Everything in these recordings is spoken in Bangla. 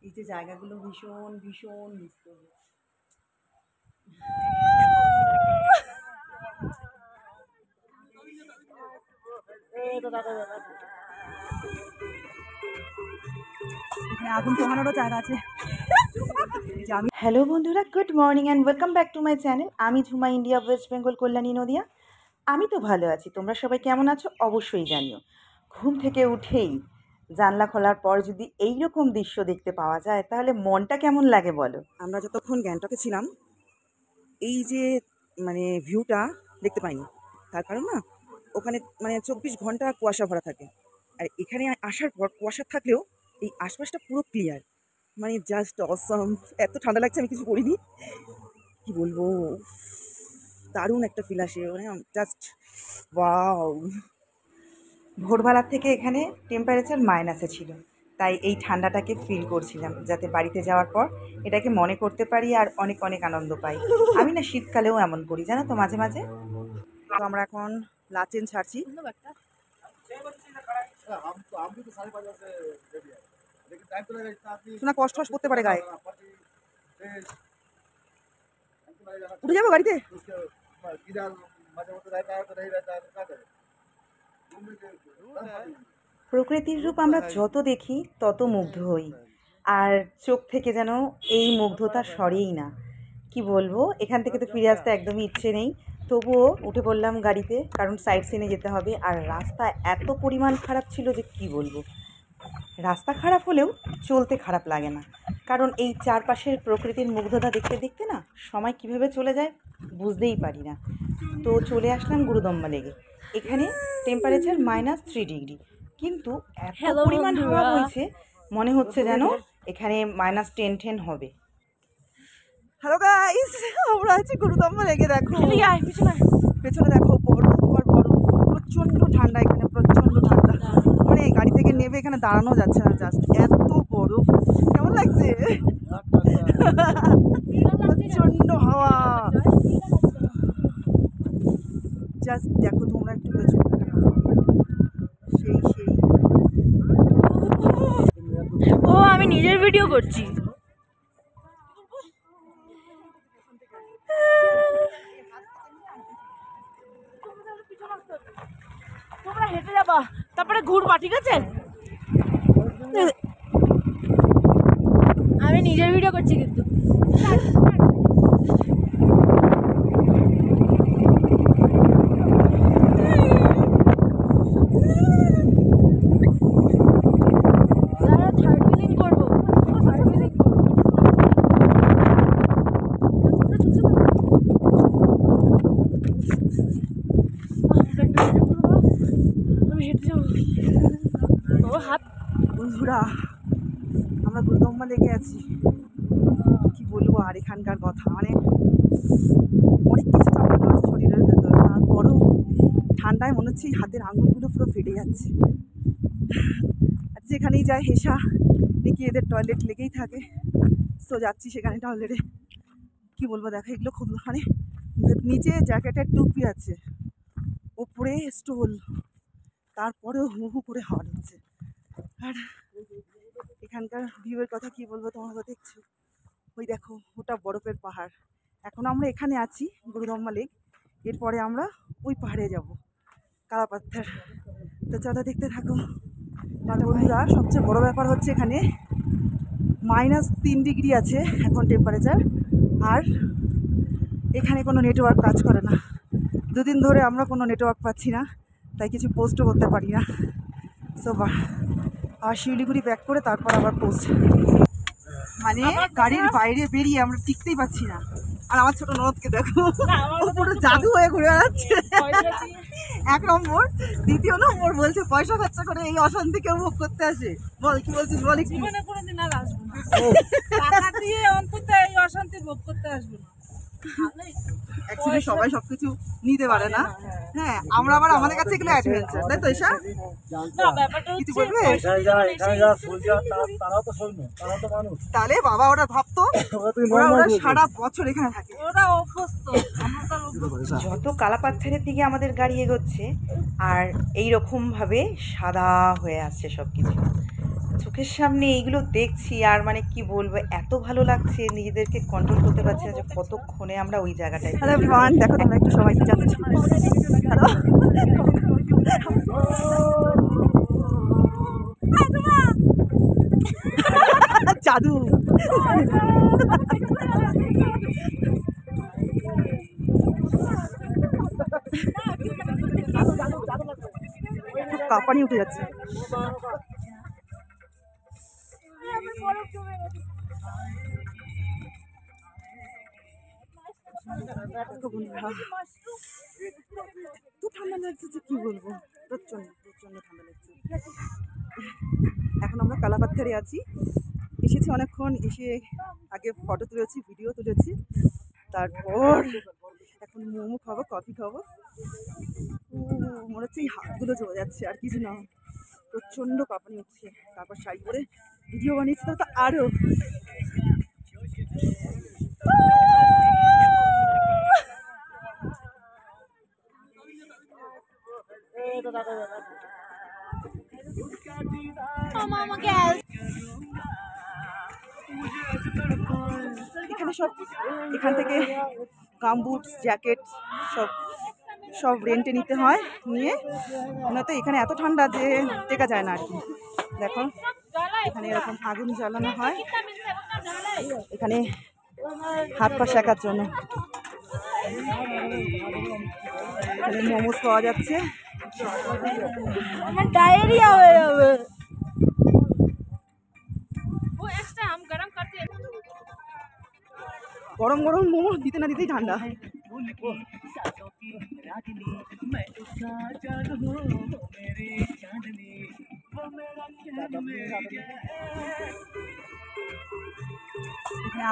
এই যে জায়গাগুলো ভীষণ ভীষণ মিস করবো। আগুন পোহানোরও জায়গা আছে। হ্যালো বন্ধুরা, good morning and welcome back to my channel. আমি ঝুমা, ইন্ডিয়া, ওয়েস্ট বেঙ্গল, কল্যাণী, নদিয়া। আমি তো ভালো আছি, তোমরা সবাই কেমন আছো অবশ্যই জানিও। ঘুম থেকে উঠেই জানলা খোলার পর যদি এই রকম দৃশ্য দেখতে পাওয়া যায় তাহলে মনটা কেমন লাগে বলো। আমরা যতক্ষণ গ্যাংটকে ছিলাম এই যে ভিউটা দেখতে পাইনি, তার কারণ না ওখানে 24 ঘন্টা কুয়াশা ভরা থাকে, আর এখানে আসার পর কুয়াশা থাকলেও এই আশপাশটা পুরো ক্লিয়ার, জাস্ট অসম। এত ঠান্ডা লাগছে, আমি কিছু করিনি, কি বলবো, দারুণ একটা ফিল আসে, জাস্ট ওয়াও। ভোরবেলার থেকে এখানে টেম্পারেচার মাইনাসে ছিল, তাই এই ঠান্ডাটাকে ফিল করছিলাম, যাতে বাড়িতে যাওয়ার পর এটাকে মনে করতে পারি আর অনেক অনেক আনন্দ পাই। আমি না শীতকালেও এমন করি, জানো তো, মাঝে মাঝে। তো আমরা এখন লাচেন ছাড়ছি। শোনা কষ্ট করতে পারে গায়ে, উঠে যাবো গাড়িতে। প্রকৃতির রূপ আমরা যত দেখি তত মুগ্ধ হই, আর চোখ থেকে যেন এই মুগ্ধতা সরেই না। কি বলবো, এখান থেকে তো ফিরে আসতে একদমই ইচ্ছে নেই, তবুও উঠে পড়লাম গাড়িতে, কারণ সাইড সিনে যেতে হবে। আর রাস্তা এত পরিমাণ খারাপ ছিল যে কি বলবো। রাস্তা খারাপ হলেও চলতে খারাপ লাগে না, কারণ এই চারপাশের প্রকৃতির মুগ্ধতা দেখতে দেখতে না সময় কিভাবে চলে যায় বুঝতেই পারি না। তো চলে আসলাম গুরুদম্বা লেগে। এখানে টেম্পারেচার -3 ডিগ্রি, কিন্তু এত পরিমাণ হাওয়া বইছে মনে হচ্ছে যেন এখানে -10 হবে। হ্যালো গাইস, আমরা আছি গুরুদম্বা লেগে। দেখো পেছনে দেখো, বরফ আর বরফ, প্রচণ্ড ঠান্ডা এখানে, প্রচণ্ড ঠান্ডা। গাড়ি থেকে নেবে এখানে দাঁড়ানো যাচ্ছে না, জাস্ট এত বরফ। কেমন লাগছে? প্রচণ্ড হাওয়া, জাস্ট দেখো তোমরা একটু পেছনে, সেই সেই। ও, আমি নিজের ভিডিও করছি। তোমরা হেঁটে যাবা, তারপরে ঘুরবা, ঠিক আছে? আমি নিজের ভিডিও করছি কিন্তু। বন্ধুরা, আমরা গুরুদম্বা লেগে আছি, কি বলবো আর এখানকার কথা, অনেক কিছু চাপানো আছে শরীরের ভেতরে, তারপরও ঠান্ডায় মনে হচ্ছে হাতের আঙুলগুলো পুরো ফেটে যাচ্ছে। আর যেখানেই যায় হেসা নাকি এদের টয়লেট লেগেই থাকে, সো যাচ্ছি সেখানে টয়লেটে। কি বলবো, দেখো এগুলো খুব নিচে জ্যাকেটের টুপি আছে, ওপরে স্টোল, তারপরেও হু হু করে হাওয়া হচ্ছে। আর এখানকার ভিউয়ের কথা কি বলবো, তোমরা তো দেখছো, ওই দেখো ওটা বরফের পাহাড়। এখন আমরা এখানে আছি গুরুদম্বা লেক, এরপরে আমরা ওই পাহাড়ে যাব, কালাপাথর। তো চলো দেখতে থাকো। বন্ধুরা, সবচেয়ে বড় ব্যাপার হচ্ছে এখানে -3 ডিগ্রি আছে এখন টেম্পারেচার, আর এখানে কোনো নেটওয়ার্ক কাজ করে না। দুদিন ধরে আমরা কোনো নেটওয়ার্ক পাচ্ছি না, তাই কিছু পোস্টও করতে পারি না। সো আর শিউলিগুড়ি ব্যাক করে তারপর আবার পোস্ট, গাড়ির বাইরে বেরিয়ে আমরা টিকতেই পাচ্ছি না। আর আমার ছোট ননদকে দেখো, পুরো জাদু হয়ে ঘুরে বেড়াচ্ছে। 1 নম্বর, 2 নম্বর বলছে পয়সা খরচা করে এই অশান্তি কেউ ভোগ করতে আসে। বল কি বলছিস, বল। জীবনে কোনোদিন আর আসবো না, টাকা দিয়ে অন্তত এই অশান্তি ভোগ করতে আসবো না। অ্যাকচুয়ালি সবাই সবকিছু নিতে পারে না। হ্যাঁ, আমরা আবার আমাদের কাছে এগুলো অ্যাডভেঞ্চার, তাই তো ঈশা? কিছু বলবে? তাহলে বাবা ওরা ভাবতো ওরা সারা বছর এখানে থাকে, ওরা অভ্যস্ত। যত কালাপাথরের দিকে আমাদের গাড়ি এগোচ্ছে আর এইরকমভাবে সাদা হয়ে আসছে সব কিছু। চোখের সামনে এইগুলো দেখছি আর মানে কি বলবো, এত ভালো লাগছে, নিজেদেরকে কন্ট্রোল করতে পারছি না যে কতক্ষণে আমরা ওই জায়গাটায়। হ্যালো এভরিওয়ান, দেখো তোমরা একটু সবাই যাচ্ছি। হ্যালো জাদু। কাঁপানি উঠে যাচ্ছে। এত ঠান্ডা লাগছে যে কি বলবো, প্রচন্ড প্রচন্ড ঠান্ডা লাগছে। এখন আমরা কালাপাথরে আছি, এসেছি অনেকক্ষণ, এসে আগে ফটো তুলেছি, ভিডিও তুলেছি, তারপর এখন মোমো খাবো, কফি খাবো। মনে হচ্ছে এই হাতগুলো চলে যাচ্ছে, আর কিছু না, প্রচন্ড কাঁপানি উঠছে। তারপর শাড়ি পরে ভিডিও বানিয়েছি, তো আরো এখানে সব, এখান থেকে গামবুটস, জ্যাকেট সব সব রেন্টে নিতে হয়, নিয়ে নয়তো এখানে এত ঠান্ডা যে টেকা যায় না আর কি। দেখো এখানে এরকম আগুন জ্বালানো হয় এখানে হাত পা শেখার জন্য। এখানে মোমোস পাওয়া যাচ্ছে। আমার ডায়রিয়া হয়ে যাবে। গরম গরম মোমো দিতে না দিতেই ঠান্ডা।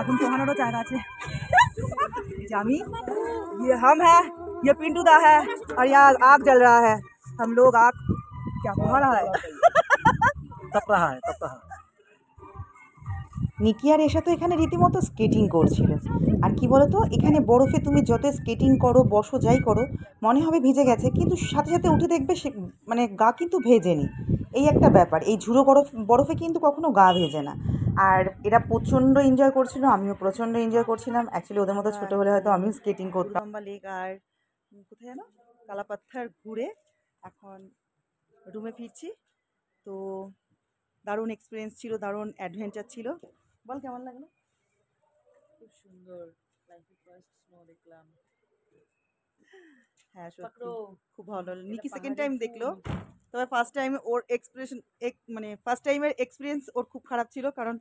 আগুন পোহানোরও জায়গা আছে। जामी ये हम है, ये पिंटू दा है, और यहाँ आग जल रहा है। हम लोग आग क्या पोहा रहा है, तप रहा है, तप रहा है। নিকি আর এসা তো এখানে রীতিমতো স্কেটিং করছিল। আর কি বলতো, এখানে বরফে তুমি যত স্কেটিং করো, বসো, যাই করো, মনে হবে ভিজে গেছে, কিন্তু সাথে সাথে উঠে দেখবে সে মানে গা কিন্তু ভেজেনি। এই একটা ব্যাপার, এই ঝুড়ো বরফে কিন্তু কখনো গা ভেজে না। আর এরা প্রচণ্ড এনজয় করছিল, আমিও প্রচণ্ড এনজয় করছিলাম। অ্যাকচুয়ালি ওদের মতো ছোটো হলে হয়তো আমিও স্কেটিং করতাম। লম্বা লেক আর কোথায় যেন কালাপাথর ঘুরে এখন রুমে ফিরছি। তো দারুণ এক্সপিরিয়েন্স ছিল, দারুণ অ্যাডভেঞ্চার ছিল। বল কেমন লাগলো? খুব সুন্দর, লাইফে ফার্স্ট স্নো দেখলাম। হ্যাঁ সত্যি খুব ভালো লাগলো। নিকি সেকেন্ড টাইম দেখলো, তবে ফার্স্ট টাইম ওর মানে ফার্স্ট টাইমের এক্সপিরিয়েন্স ওর খুব খারাপ ছিল, কারণ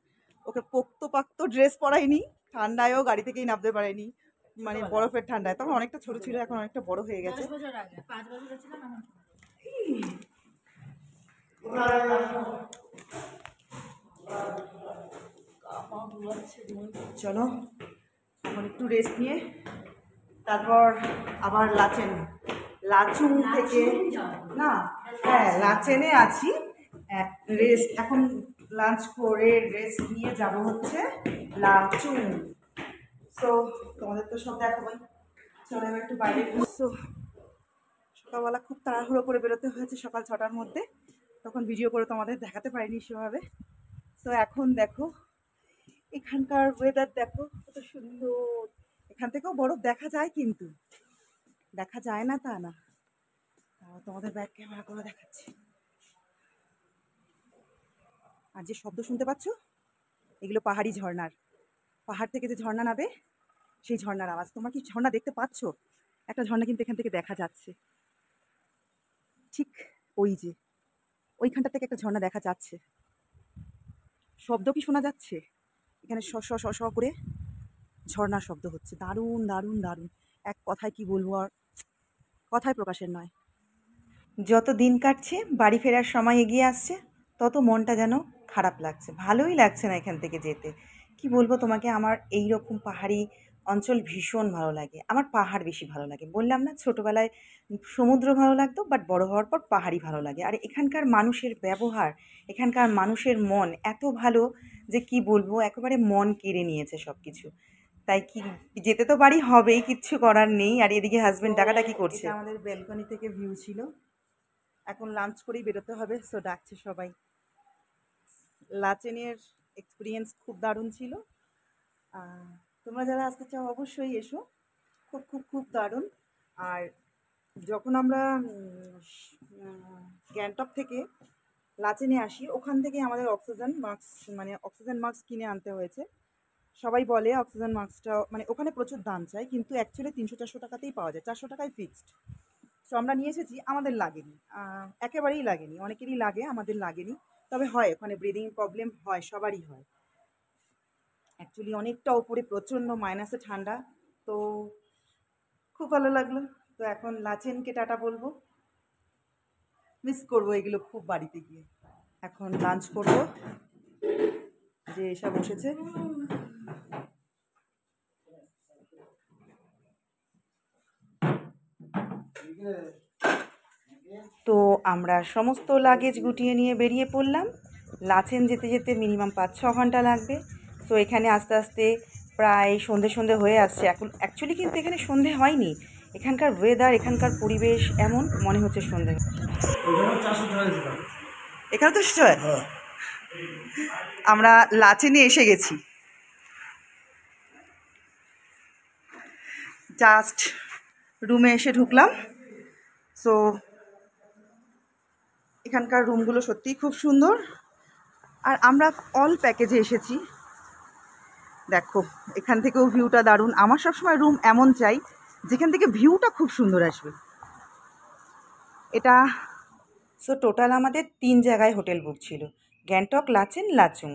ওকে পোক্ত ড্রেস পরায়নি, ঠান্ডায়ও গাড়ি থেকেই নামতে পারেনি, মানে বরফের ঠান্ডায়। তখন অনেকটা ছোট ছিল, এখন অনেকটা বড় হয়ে গেছে। 5 বছর আগে, 5 বছর ছিলাম আমার। চলো এখন একটু রেস্ট নিয়ে তারপর আবার লাচুং থেকে না, হ্যাঁ লাচেনে আছি, রেস্ট এখন লাঞ্চ করে রেস্ট নিয়ে যাব হচ্ছে লাচুং। সো তোমাদের তো সব দেখাবোই, চলো এবার একটু বাইরে ঘুরছো। সকালবেলা খুব তাড়াহুড়ো করে বেরোতে হয়েছে সকাল 6টার মধ্যে, তখন ভিডিও করে তোমাদের দেখাতে পারিনি সেভাবে। সো এখন দেখো এখানকার ওয়েদার, দেখো কত সুন্দর। এখান থেকেও বরফ দেখা যায়, কিন্তু দেখা যায় না তা না, তোমাদের ব্যাক ক্যামেরা করে দেখাচ্ছি। আর যে শব্দ শুনতে পাচ্ছ, এগুলো পাহাড়ি ঝর্ণার, পাহাড় থেকে যে ঝর্ণা নাবে সেই ঝর্ণার আওয়াজ। তোমরা কি ঝর্ণা দেখতে পাচ্ছ? একটা ঝর্ণা কিন্তু এখান থেকে দেখা যাচ্ছে, ঠিক ওই যে ওইখানটা থেকে একটা ঝর্ণা দেখা যাচ্ছে। শব্দ কি শোনা যাচ্ছে? এখানে শ শ শ শ করে ঝর্ণার শব্দ হচ্ছে, দারুণ দারুণ দারুণ। এক কথায় কি বলবো, আর কথায় প্রকাশের নয়। যত দিন কাটছে, বাড়ি ফেরার সময় এগিয়ে আসছে, তত মনটা যেন খারাপ লাগছে, ভালোই লাগছে না এখান থেকে যেতে। কি বলবো তোমাকে, আমার এই রকম পাহাড়ি অঞ্চল ভীষণ ভালো লাগে। আমার পাহাড় বেশি ভালো লাগে, বললাম না ছোটোবেলায় সমুদ্র ভালো লাগতো, বাট বড় হওয়ার পর পাহাড়ি ভালো লাগে। আর এখানকার মানুষের ব্যবহার, এখানকার মানুষের মন এত ভালো যে কি বলবো, একেবারে মন কেড়ে নিয়েছে সব কিছু। তাই কি যেতে তো বাড়ি হবেই, কিচ্ছু করার নেই। আর এদিকে হাজবেন্ড ডাকাডাকি করছে। এটা আমাদের ব্যালকনি থেকে ভিউ ছিল, এখন লাঞ্চ করেই বেরোতে হবে, সো ডাকছে সবাই। লাচেনের এক্সপিরিয়েন্স খুব দারুণ ছিল। আহ, তোমরা যারা আসতে চাও অবশ্যই এসো, খুব খুব খুব দারুণ। আর যখন আমরা গ্যাংটক থেকে লাচেনে আসি, ওখান থেকে আমাদের অক্সিজেন মাস্ক কিনে আনতে হয়েছে। সবাই বলে অক্সিজেন মাস্কটা মানে ওখানে প্রচুর দাম চাই, কিন্তু অ্যাকচুয়ালি 300-400 টাকাতেই পাওয়া যায়, 400 টাকায় ফিক্সড। সো আমরা নিয়ে এসেছি, আমাদের লাগেনি, একেবারেই লাগেনি। অনেকেরই লাগে, আমাদের লাগেনি। তবে হয় ওখানে ব্রিদিং প্রবলেম হয়, সবারই হয়। অ্যাকচুয়ালি অনেকটা ওপরে প্রচণ্ড মাইনাসে ঠান্ডা, তো খুব ভালো লাগলো। তো এখন লাচেনকে টাটা বলবো, মিস করবো এগুলো খুব বাড়িতে গিয়ে। এখন লাঞ্চ করবো, যে এসে বসেছে। তো আমরা সমস্ত লাগেজ গুটিয়ে নিয়ে বেরিয়ে পড়লাম। লাচেন যেতে যেতে মিনিমাম 5-6 ঘন্টা লাগবে। তো এখানে আস্তে আস্তে প্রায় সন্ধে হয়ে আসছে। এখন অ্যাকচুয়ালি কিন্তু এখানে সন্ধে হয়নি। এখানকার ওয়েদার, এখানকার পরিবেশ এমন মনে হচ্ছে সন্ধে। এখানে তো হয়। আমরা লাচেনে এসে গেছি, জাস্ট রুমে এসে ঢুকলাম। সো এখানকার রুমগুলো সত্যিই খুব সুন্দর। আর আমরা অল প্যাকেজে এসেছি। দেখো এখান থেকেও ভিউটা দারুণ। আমার সবসময় রুম এমন চাই যেখান থেকে ভিউটা খুব সুন্দর আসবে। এটা সো টোটাল আমাদের 3 জায়গায় হোটেল বুক ছিল, গ্যাংটক, লাচেন, লাচুং।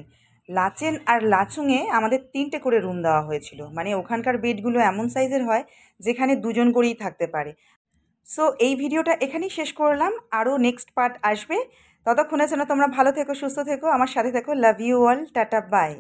লাচেন আর লাচুংয়ে আমাদের 3টে করে রুম দেওয়া হয়েছিল। মানে ওখানকার বেডগুলো এমন সাইজের হয় যেখানে 2 জন করেই থাকতে পারে। সো এই ভিডিওটা এখানেই শেষ করলাম, আরও নেক্সট পার্ট আসবে। ততক্ষণে যেন তোমরা ভালো থেকো, সুস্থ থেকো, আমার সাথে থেকো। Love you all, tata, by.